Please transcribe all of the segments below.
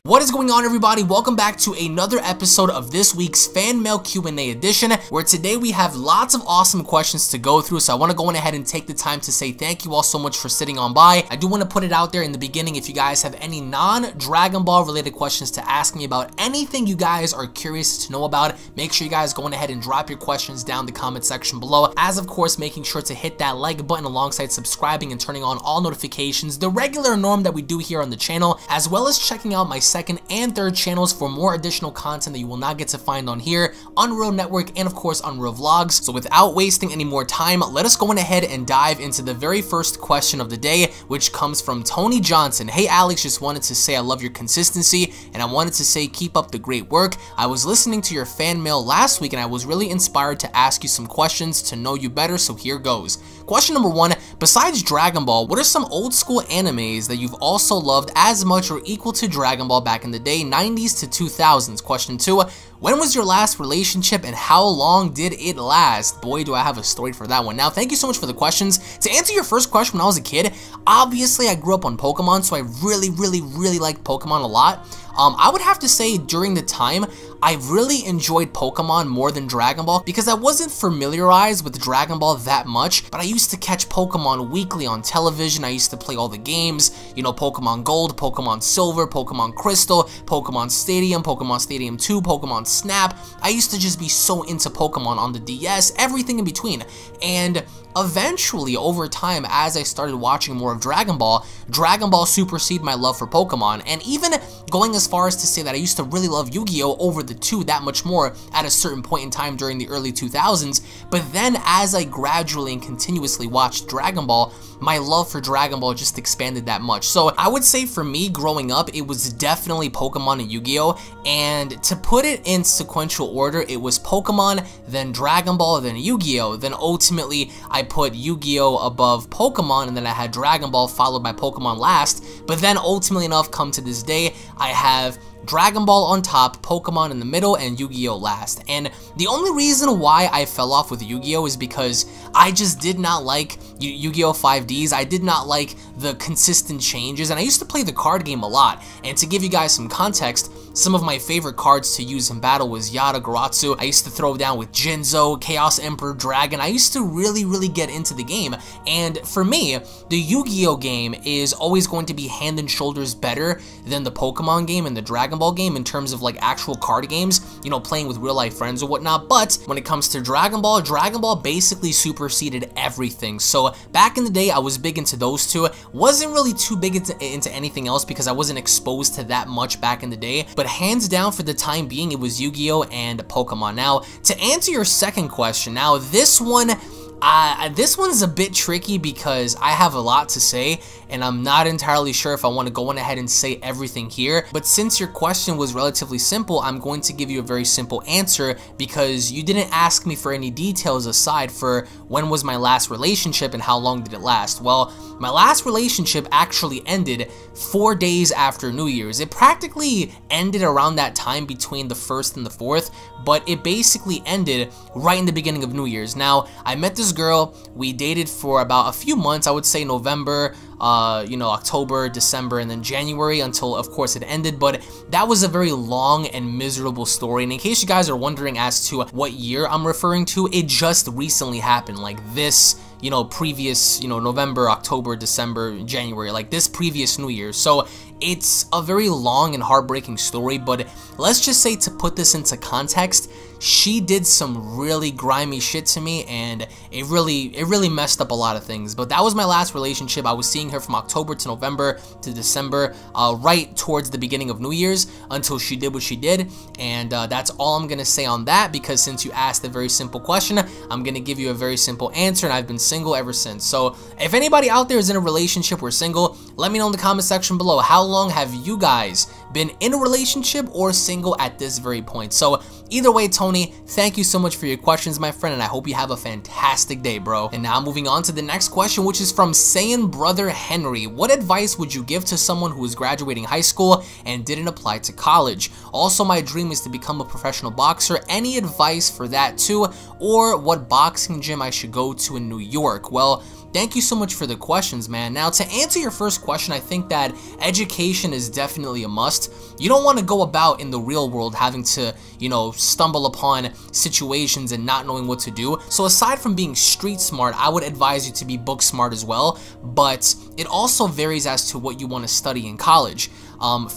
What is going on, everybody? Welcome back to another episode of this week's fan mail Q&A edition, where today we have lots of awesome questions to go through. So I want to go ahead and take the time to say thank you all so much for sitting on by. I do want to put it out there in the beginning, if you guys have any non-Dragon Ball related questions to ask me about anything you guys are curious to know about, make sure you guys go ahead and drop your questions down the comment section below, as of course making sure to hit that like button alongside subscribing and turning on all notifications, the regular norm that we do here on the channel, as well as checking out my second and third channels for more additional content that you will not get to find on here, Unreal Network, and of course Unreal Vlogs. So without wasting any more time, let us go ahead and dive into the very first question of the day, which comes from Tony Johnson. Hey Alex, just wanted to say I love your consistency, and I wanted to say keep up the great work. I was listening to your fan mail last week and I was really inspired to ask you some questions to know you better, so here goes. Question number one, besides Dragon Ball, what are some old school animes that you've also loved as much or equal to Dragon Ball back in the day, 90s to 2000s? Question two, when was your last relationship and how long did it last? Boy, do I have a story for that one. Now, thank you so much for the questions. To answer your first question, when I was a kid, obviously I grew up on Pokemon, so I really liked Pokemon a lot. I would have to say during the time, I really enjoyed Pokemon more than Dragon Ball because I wasn't familiarized with Dragon Ball that much, but I used to catch Pokemon weekly on television. I used to play all the games, you know, Pokemon Gold, Pokemon Silver, Pokemon Crystal, Pokemon Stadium 2, Pokemon Snap. I used to just be so into Pokemon on the DS, everything in between. And eventually, over time, as I started watching more of Dragon Ball superseded my love for Pokemon, and even going as far as to say that I used to really love Yu-Gi-Oh! Over the two that much more at a certain point in time during the early 2000s, but then as I gradually and continuously watched Dragon Ball, my love for Dragon Ball just expanded that much. So I would say for me, growing up, it was definitely Pokemon and Yu-Gi-Oh! And to put it in sequential order, it was Pokemon, then Dragon Ball, then Yu-Gi-Oh! Then ultimately, I put Yu-Gi-Oh! Above Pokemon, and then I had Dragon Ball followed by Pokemon last. But then ultimately enough, come to this day, I have Dragon Ball on top, Pokemon in the middle, and Yu-Gi-Oh! Last. And the only reason why I fell off with Yu-Gi-Oh! Is because I just did not like Yu-Gi-Oh! 5Ds. I did not like the consistent changes, and I used to play the card game a lot. And to give you guys some context, some of my favorite cards to use in battle was Yada Garatsu. I used to throw down with Jinzo, Chaos Emperor Dragon. I used to really get into the game. And for me, the Yu-Gi-Oh! Game is always going to be hand and shoulders better than the Pokemon game and the Dragon Ball game in terms of like actual card games, you know, playing with real life friends or whatnot. But when it comes to Dragon Ball basically superseded everything. So back in the day, I was big into those two. Wasn't really too big into anything else because I wasn't exposed to that much back in the day. But hands down, for the time being, it was Yu-Gi-Oh! And Pokemon. Now, to answer your second question, now this one's a bit tricky because I have a lot to say and I'm not entirely sure if I want to go on ahead and say everything here. But since your question was relatively simple, I'm going to give you a very simple answer because you didn't ask me for any details aside for when was my last relationship and how long did it last. Well, my last relationship actually ended 4 days after New Year's. It practically ended around that time between the 1st and the 4th, but it basically ended right in the beginning of New Year's. Now, I met this girl, we dated for about a few months, I would say November, October, December, and then January until, of course, it ended. But that was a very long and miserable story. And in case you guys are wondering as to what year I'm referring to, it just recently happened, like this, previous, November, October, December, January, like this previous New Year. So it's a very long and heartbreaking story, but let's just say, to put this into context, she did some really grimy shit to me, and it really messed up a lot of things. But that was my last relationship. I was seeing her from October to November to December, right towards the beginning of New Year's, until she did what she did. And that's all I'm gonna say on that, because since you asked a very simple question, I'm gonna give you a very simple answer, and I've been single ever since. So if anybody out there is in a relationship or single, let me know in the comment section below. How long have you guys been in a relationship or single at this very point? So either way, Tony, thank you so much for your questions, my friend, and I hope you have a fantastic day, bro. And now moving on to the next question, which is from Saiyan Brother Henry. What advice would you give to someone who is graduating high school and didn't apply to college? Also, my dream is to become a professional boxer. Any advice for that too? Or what boxing gym I should go to in New York? Well, thank you so much for the questions, man. Now, to answer your first question, I think that education is definitely a must. You don't want to go about in the real world having to, you know, stumble upon situations and not knowing what to do. So aside from being street smart, I would advise you to be book smart as well, but it also varies as to what you want to study in college.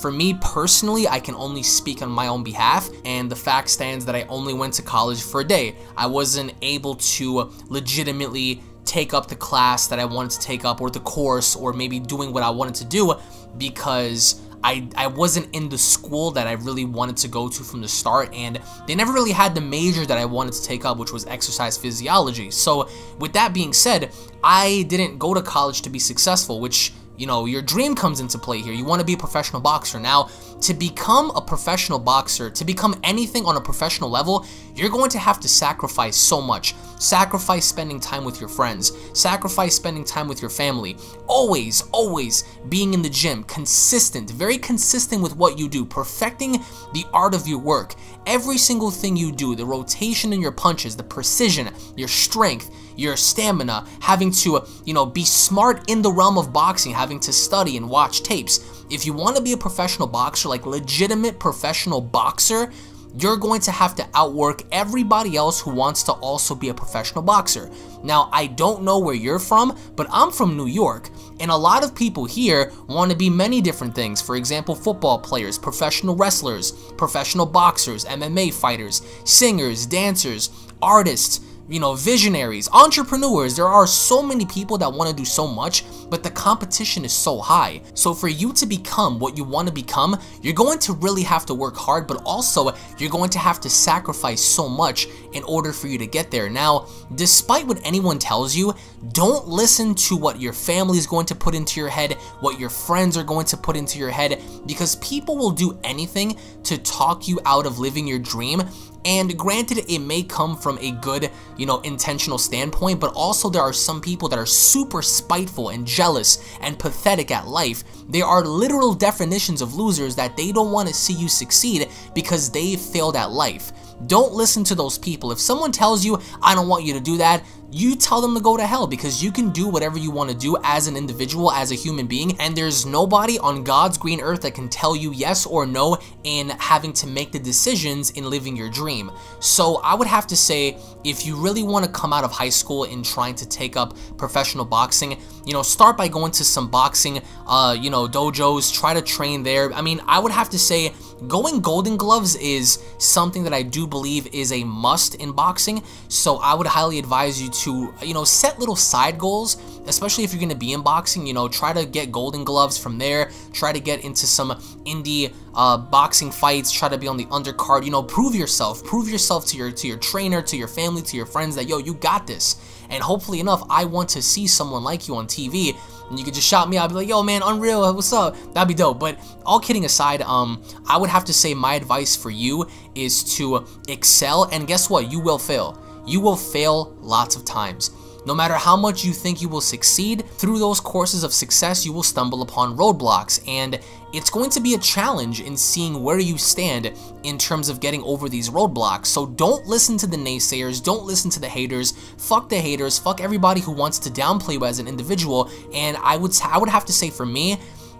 For me personally, I can only speak on my own behalf, and the fact stands that I only went to college for a day. I wasn't able to legitimately take up the class that I wanted to take up, or the course, or maybe doing what I wanted to do, because I wasn't in the school that I really wanted to go to from the start, and they never really had the major that I wanted to take up, which was exercise physiology. So with that being said, I didn't go to college to be successful, which, you know, your dream comes into play here. You want to be a professional boxer. Now, to become a professional boxer, to become anything on a professional level, you're going to have to sacrifice so much. Sacrifice spending time with your friends. Sacrifice spending time with your family. Always, always being in the gym. Consistent, very consistent with what you do. Perfecting the art of your work. Every single thing you do, the rotation in your punches, the precision, your strength, your stamina, having to, you know, be smart in the realm of boxing, having to study and watch tapes. If you want to be a professional boxer, like legitimate professional boxer, you're going to have to outwork everybody else who wants to also be a professional boxer. Now, I don't know where you're from, but I'm from New York, and a lot of people here want to be many different things. For example, football players, professional wrestlers, professional boxers, MMA fighters, singers, dancers, artists, you know, visionaries, entrepreneurs. There are so many people that want to do so much, but the competition is so high. So for you to become what you want to become, you're going to really have to work hard, but also you're going to have to sacrifice so much in order for you to get there. Now, despite what anyone tells you, don't listen to what your family is going to put into your head, what your friends are going to put into your head, because people will do anything to talk you out of living your dream. And granted, it may come from a good, you know, intentional standpoint, but also there are some people that are super spiteful and jealous and pathetic at life. They are literal definitions of losers that they don't want to see you succeed because they failed at life. Don't listen to those people. If someone tells you, I don't want you to do that, you tell them to go to hell, because you can do whatever you want to do as an individual, as a human being, and there's nobody on God's green earth that can tell you yes or no in having to make the decisions in living your dream. So I would have to say, if you really want to come out of high school and trying to take up professional boxing, you know, start by going to some boxing, you know, dojos, try to train there. I mean, I would have to say going Golden Gloves is something that I do believe is a must in boxing. So I would highly advise you to, you know, set little side goals, especially if you're going to be in boxing. You know, try to get Golden Gloves from there, try to get into some indie boxing fights, try to be on the undercard. You know, prove yourself to your trainer, to your family, to your friends that, yo, you got this. And hopefully enough, I want to see someone like you on TV, and you could just shout me out, be like, yo man, Unreal, what's up? That'd be dope. But all kidding aside, I would have to say my advice for you is to excel, and guess what? You will fail. You will fail lots of times. No matter how much you think you will succeed, through those courses of success, you will stumble upon roadblocks, and it's going to be a challenge in seeing where you stand in terms of getting over these roadblocks. So don't listen to the naysayers, don't listen to the haters, fuck everybody who wants to downplay you as an individual. And I would have to say, for me,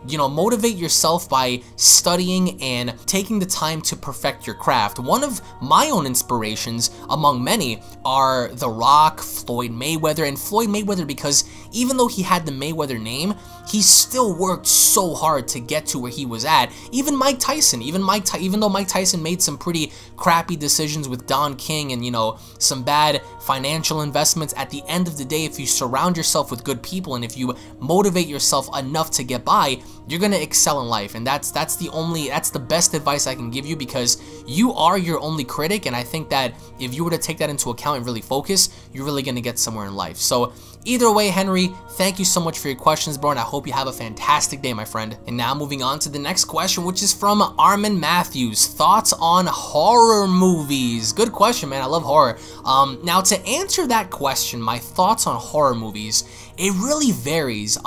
you know, motivate yourself by studying and taking the time to perfect your craft. One of my own inspirations, among many, are The Rock, Floyd Mayweather, and Floyd Mayweather, because even though he had the Mayweather name, he still worked so hard to get to where he was at. Even Mike Tyson, even though Mike Tyson made some pretty crappy decisions with Don King and, you know, some bad financial investments, at the end of the day, if you surround yourself with good people and if you motivate yourself enough to get by, you're gonna excel in life. And that's the best advice I can give you, because you are your only critic, and I think that if you were to take that into account and really focus, you're really gonna get somewhere in life. So either way, Henry, thank you so much for your questions, bro, and I hope you have a fantastic day, my friend. And now moving on to the next question, which is from Armin Matthews. Thoughts on horror movies? Good question, man. I love horror. Now, to answer that question, my thoughts on horror movies, it really varies.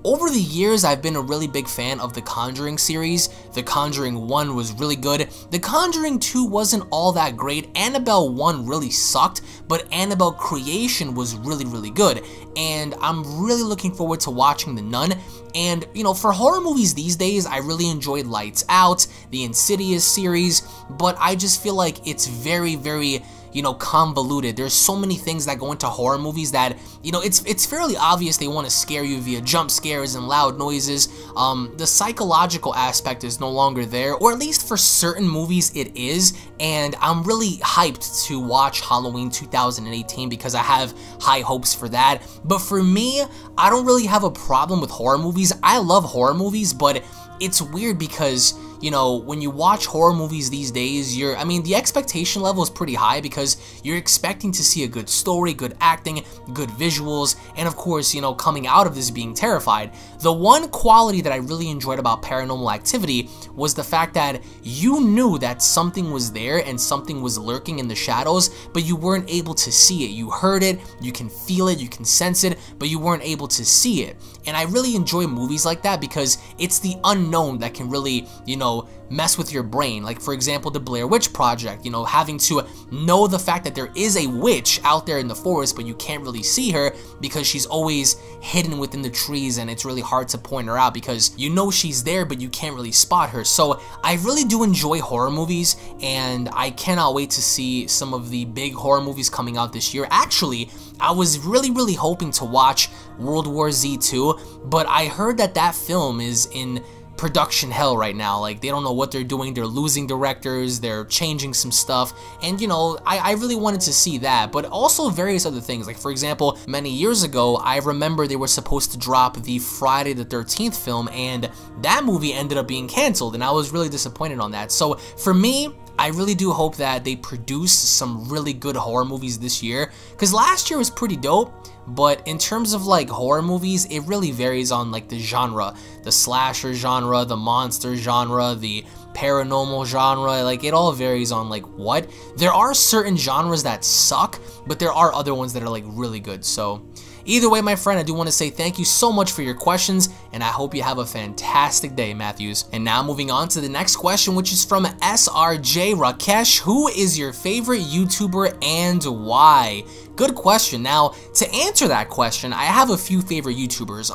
over the years, I've been a really big fan of the Conjuring series. The Conjuring 1 was really good. The Conjuring 2 wasn't all that great. Annabelle 1 really sucked, but Annabelle Creation was really, really good. And I'm really looking forward to watching The Nun. And, you know, for horror movies these days, I really enjoyed Lights Out, the Insidious series, but I just feel like it's very, very, you know, convoluted. There's so many things that go into horror movies that, you know, it's fairly obvious they want to scare you via jump scares and loud noises. The psychological aspect is no longer there, or at least for certain movies it is, and I'm really hyped to watch Halloween 2018 because I have high hopes for that. But for me, I don't really have a problem with horror movies. I love horror movies, but it's weird because, you know, when you watch horror movies these days, I mean, the expectation level is pretty high because you're expecting to see a good story, good acting, good visuals, and of course, you know, coming out of this being terrified. The one quality that I really enjoyed about Paranormal Activity was the fact that you knew that something was there and something was lurking in the shadows, but you weren't able to see it. You heard it, you can feel it, you can sense it, but you weren't able to see it. And I really enjoy movies like that because it's the unknown that can really, you know, mess with your brain. Like, for example, the Blair Witch Project, you know, having to know the fact that there is a witch out there in the forest, but you can't really see her because she's always hidden within the trees and it's really hard to point her out because you know she's there, but you can't really spot her. So I really do enjoy horror movies, and I cannot wait to see some of the big horror movies coming out this year. Actually, I was really hoping to watch World War Z 2, but I heard that that film is in production hell right now. Like, they don't know what they're doing. They're losing directors, they're changing some stuff, and you know, I really wanted to see that, but also various other things. Like, for example, many years ago, I remember they were supposed to drop the Friday the 13th film, and that movie ended up being canceled, and I was really disappointed on that. So for me, I really do hope that they produce some really good horror movies this year, because last year was pretty dope, but in terms of like horror movies, it really varies on like the genre, the slasher genre, the monster genre, the paranormal genre. Like, it all varies on like what. There are certain genres that suck, but there are other ones that are like really good. So either way, my friend, I do want to say thank you so much for your questions, and I hope you have a fantastic day, Matthews. And now moving on to the next question, which is from SRJ Rakesh. Who is your favorite YouTuber and why? Good question. Now, to answer that question, I have a few favorite YouTubers.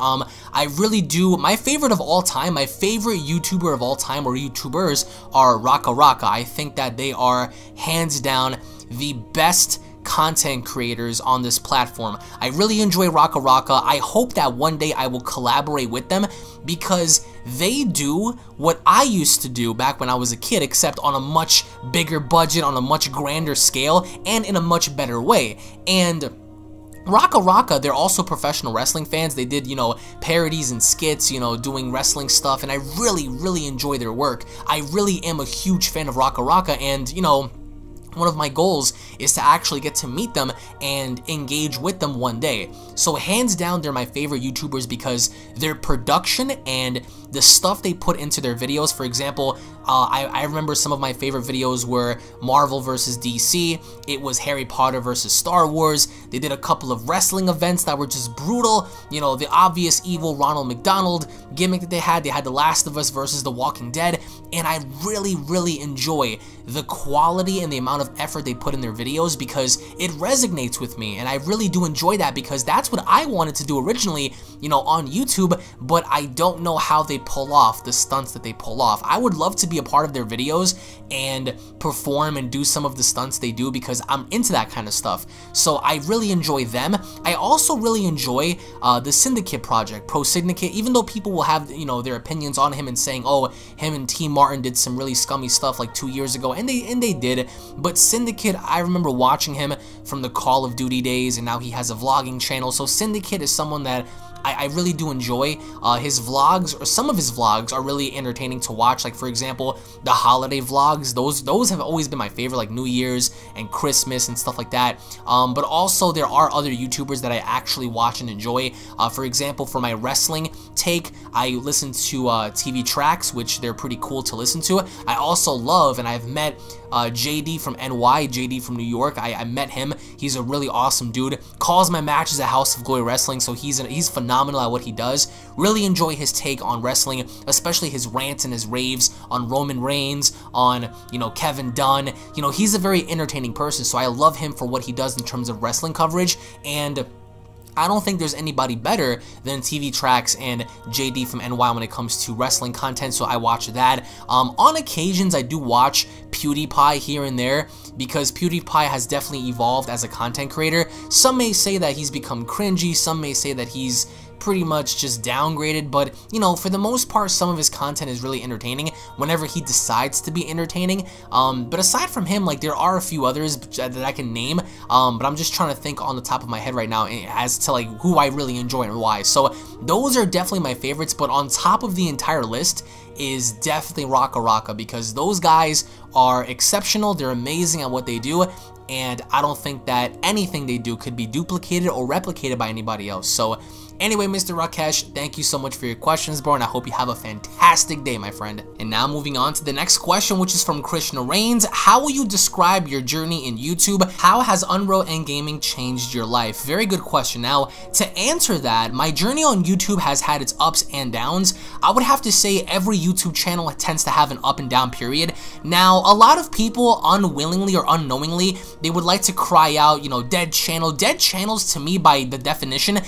I really do. My favorite of all time, my favorite YouTuber of all time, or YouTubers, are Raka Raka. I think that they are hands down the best content creators on this platform. I really enjoy Raka Raka. I hope that one day I will collaborate with them because they do what I used to do back when I was a kid, except on a much bigger budget, on a much grander scale, and in a much better way. And Raka Raka, they're also professional wrestling fans. They did, you know, parodies and skits, you know, doing wrestling stuff, and I really enjoy their work. I really am a huge fan of Raka Raka, and, you know, one of my goals is to actually get to meet them and engage with them one day. So hands down, they're my favorite YouTubers because their production and the stuff they put into their videos. For example, I remember some of my favorite videos were Marvel versus DC. It was Harry Potter versus Star Wars. They did a couple of wrestling events that were just brutal. You know, the obvious evil Ronald McDonald gimmick that they had. They had The Last of Us versus The Walking Dead. And I really enjoy the quality and the amount of effort they put in their videos because it resonates with me. And I really do enjoy that because that's what I wanted to do originally, you know, on YouTube, but I don't know how they pull off the stunts that they pull off. I would love to be a part of their videos and perform and do some of the stunts they do because I'm into that kind of stuff. So I really enjoy them. I also really enjoy the Syndicate project, Pro Syndicate, even though people will have, you know, their opinions on him and saying, oh, him and T. Martin did some really scummy stuff like 2 years ago, and they did, but Syndicate, I remember watching him from the Call of Duty days, and now he has a vlogging channel. So Syndicate is someone that I really do enjoy. His vlogs, or some of his vlogs, are really entertaining to watch. Like, for example, the holiday vlogs, those have always been my favorite, like New Year's and Christmas and stuff like that. But also there are other YouTubers that I actually watch and enjoy. For example, for my wrestling take, I listen to TV Tracks, which they're pretty cool to listen to. I also love, and I've met JD from NY, JD from New York. I met him. He's a really awesome dude. Calls my matches at House of Glory Wrestling, so he's phenomenal at what he does. Really enjoy his take on wrestling, especially his rants and his raves on Roman Reigns, on, you know, Kevin Dunn. You know, he's a very entertaining person, so I love him for what he does in terms of wrestling coverage, and I don't think there's anybody better than TV Tracks and JD from NY when it comes to wrestling content, so I watch that. On occasions, I do watch PewDiePie here and there, because PewDiePie has definitely evolved as a content creator. Some may say that he's become cringy, some may say that he's pretty much just downgraded, but you know, for the most part, some of his content is really entertaining whenever he decides to be entertaining. But aside from him, like, there are a few others that I can name, but I'm just trying to think on the top of my head right now as to like who I really enjoy and why. So those are definitely my favorites, but on top of the entire list is definitely Raka Raka, because those guys are exceptional, they're amazing at what they do, and I don't think that anything they do could be duplicated or replicated by anybody else. So anyway, Mr. Rakesh, thank you so much for your questions, bro, and I hope you have a fantastic day, my friend. And now moving on to the next question, which is from Krishna Reigns. How will you describe your journey in YouTube? How has UnrealEntGaming changed your life? Very good question. Now, to answer that, my journey on YouTube has had its ups and downs. I would have to say every YouTube channel tends to have an up and down period. Now, a lot of people unwillingly or unknowingly, they would like to cry out, you know, dead channel. Dead channels, to me, by the definition,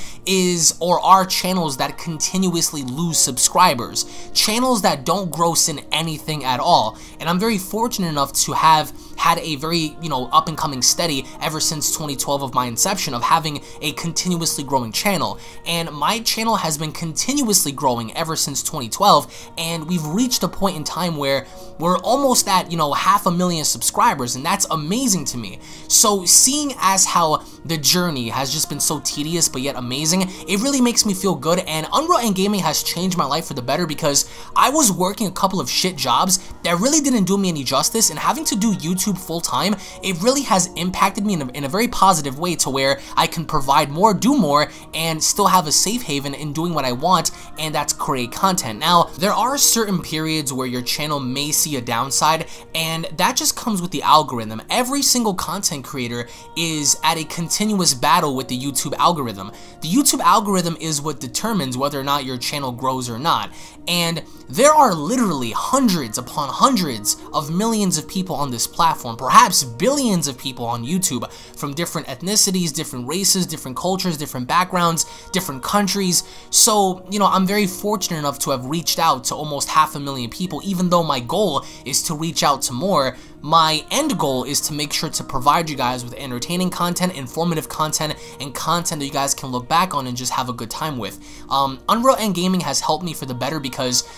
or are channels that continuously lose subscribers, channels that don't gross in anything at all. And I'm very fortunate enough to have had a very, you know, up and coming steady ever since 2012 of my inception, of having a continuously growing channel. And my channel has been continuously growing ever since 2012, and we've reached a point in time where we're almost at, you know, 500,000 subscribers, and that's amazing to me. So seeing as how the journey has just been so tedious but yet amazing, it really makes me feel good. And UnrealEntGaming has changed my life for the better, because I was working a couple of shit jobs that really didn't do me any justice, and having to do YouTube full time, it really has impacted me in a very positive way, to where I can provide more, do more, and still have a safe haven in doing what I want, and that's create content. Now, there are certain periods where your channel may see a downside, and that just comes with the algorithm. Every single content creator is at a continuous battle with the YouTube algorithm. The YouTube algorithm is what determines whether or not your channel grows or not, and there are literally hundreds upon hundreds of millions of people on this platform, perhaps billions of people on YouTube, from different ethnicities, different races, different cultures, different backgrounds, different countries. So, you know, I'm very fortunate enough to have reached out to almost 500,000 people, even though my goal is to reach out to more. My end goal is to make sure to provide you guys with entertaining content, informative content, and content that you guys can look back on and just have a good time with. UnrealEntGaming has helped me for the better, because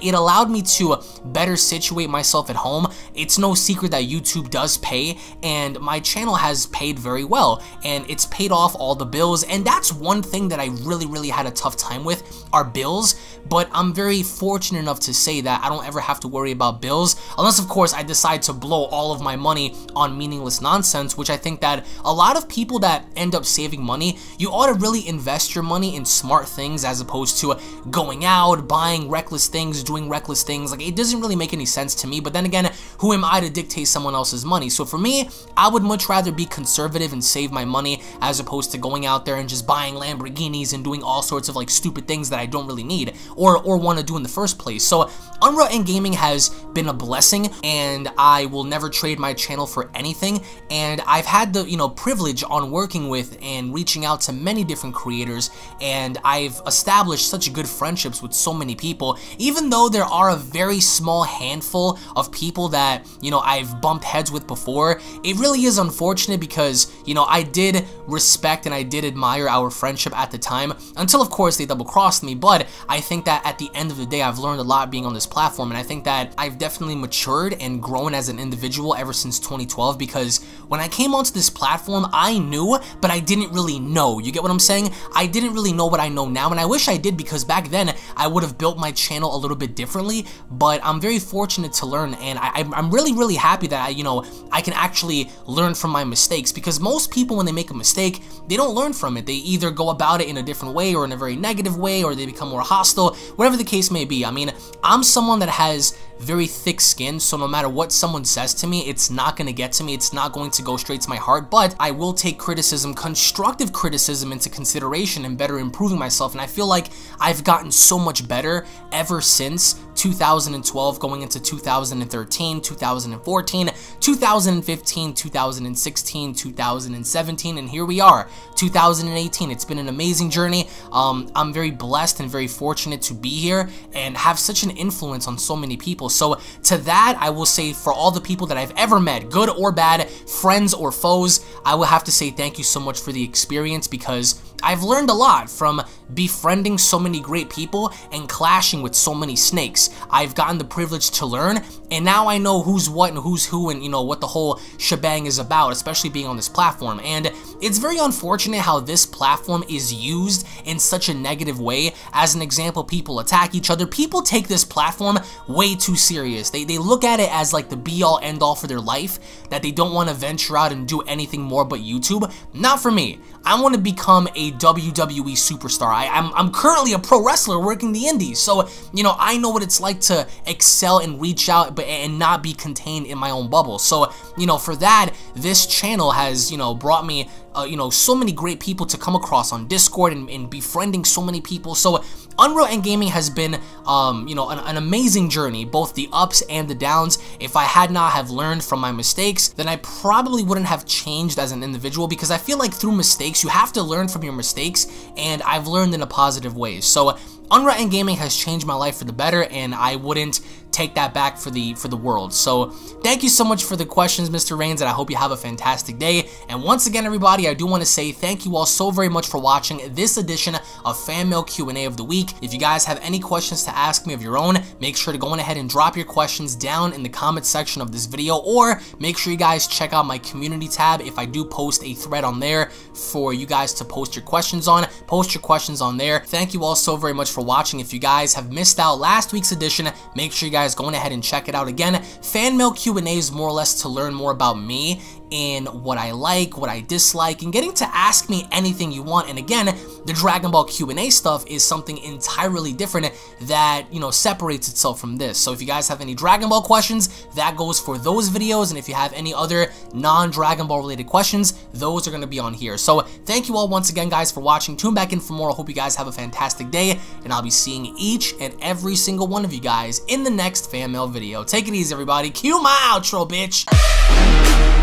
it allowed me to better situate myself at home. It's no secret that YouTube does pay, and my channel has paid very well, and it's paid off all the bills, and that's one thing that I really had a tough time with, are bills. But I'm very fortunate enough to say that I don't ever have to worry about bills, unless of course I decide to blow all of my money on meaningless nonsense, which I think that a lot of people that end up saving money, you ought to really invest your money in smart things, as opposed to going out, buying reckless things, doing reckless things. Like, it doesn't really make any sense to me, but then again, who am I to dictate someone else's money? So for me, I would much rather be conservative and save my money, as opposed to going out there and just buying Lamborghinis and doing all sorts of like stupid things that I don't really need or want to do in the first place. So UnrealEntGaming has been a blessing, and I will never trade my channel for anything. And I've had the, you know, privilege on working with and reaching out to many different creators, and I've established such good friendships with so many people, even though there are a very small handful of people that, you know, I've bumped heads with before. It really is unfortunate, because, you know, I did respect and I did admire our friendship at the time, until of course they double crossed me. But I think that at the end of the day, I've learned a lot being on this platform, and I think that I've definitely matured and grown as an individual ever since 2012, because when I came onto this platform, I knew, but I didn't really know. You get what I'm saying? I didn't really know what I know now, and I wish I did, because back then I would have built my channel a little bit differently. But I'm very fortunate to learn, and I'm really happy that I can actually learn from my mistakes, because most people, when they make a mistake, they don't learn from it. They either go about it in a different way, or in a very negative way, or they become more hostile, whatever the case may be. I mean, I'm someone that has very thick-skinned, so no matter what someone says to me, it's not going to get to me, it's not going to go straight to my heart, but I will take criticism, constructive criticism, into consideration and better improving myself. And I feel like I've gotten so much better ever since 2012 going into 2013, 2014, 2015, 2016, 2017, and here we are, 2018. It's been an amazing journey. I'm very blessed and very fortunate to be here and have such an influence on so many people. So to that, I will say, for all the people that I've ever met, good or bad, friends or foes, I will have to say thank you so much for the experience, because I've learned a lot from befriending so many great people and clashing with so many snakes. I've gotten the privilege to learn, and now I know who's what and who's who, and you know what the whole shebang is about, especially being on this platform. And it's very unfortunate how this platform is used in such a negative way. As an example, people attack each other. People take this platform way too serious. They look at it as like the be-all end-all for their life, that they don't want to venture out and do anything more but YouTube. Not for me. I want to become a WWE superstar. I'm currently a pro wrestler working the indies, so you know, I know what it's like to excel and reach out and not be contained in my own bubble. So you know, for that, this channel has, you know, brought me you know, so many great people to come across on Discord and befriending so many people. So UnrealEntGaming has been you know, an amazing journey, both the ups and the downs. If I had not have learned from my mistakes, then I probably wouldn't have changed as an individual, because I feel like through mistakes, you have to learn from your mistakes, and I've learned in a positive way. So UnrealEntGaming has changed my life for the better, and I wouldn't take that back for the world. So thank you so much for the questions, Mr. Reigns, and I hope you have a fantastic day. And once again, everybody, I do want to say thank you all so very much for watching this edition of Fan Mail Q&A of the week. If you guys have any questions to ask me of your own, make sure to go ahead and drop your questions down in the comment section of this video, or make sure you guys check out my community tab. If I do post a thread on there for you guys to post your questions on, post your questions on there. Thank you all so very much for watching. If you guys have missed out last week's edition, make sure you guys go ahead and check it out again. Fan Mail Q&A is more or less to learn more about me and what I like, what I dislike, and getting to ask me anything you want. And again, the Dragon Ball Q&A stuff is something entirely different that, you know, separates itself from this. So if you guys have any Dragon Ball questions, that goes for those videos, and if you have any other non-Dragon Ball related questions, those are going to be on here. So thank you all once again, guys, for watching. Tune back in for more. I hope you guys have a fantastic day, and I'll be seeing each and every single one of you guys in the next fan mail video. Take it easy, everybody. Cue my outro, bitch.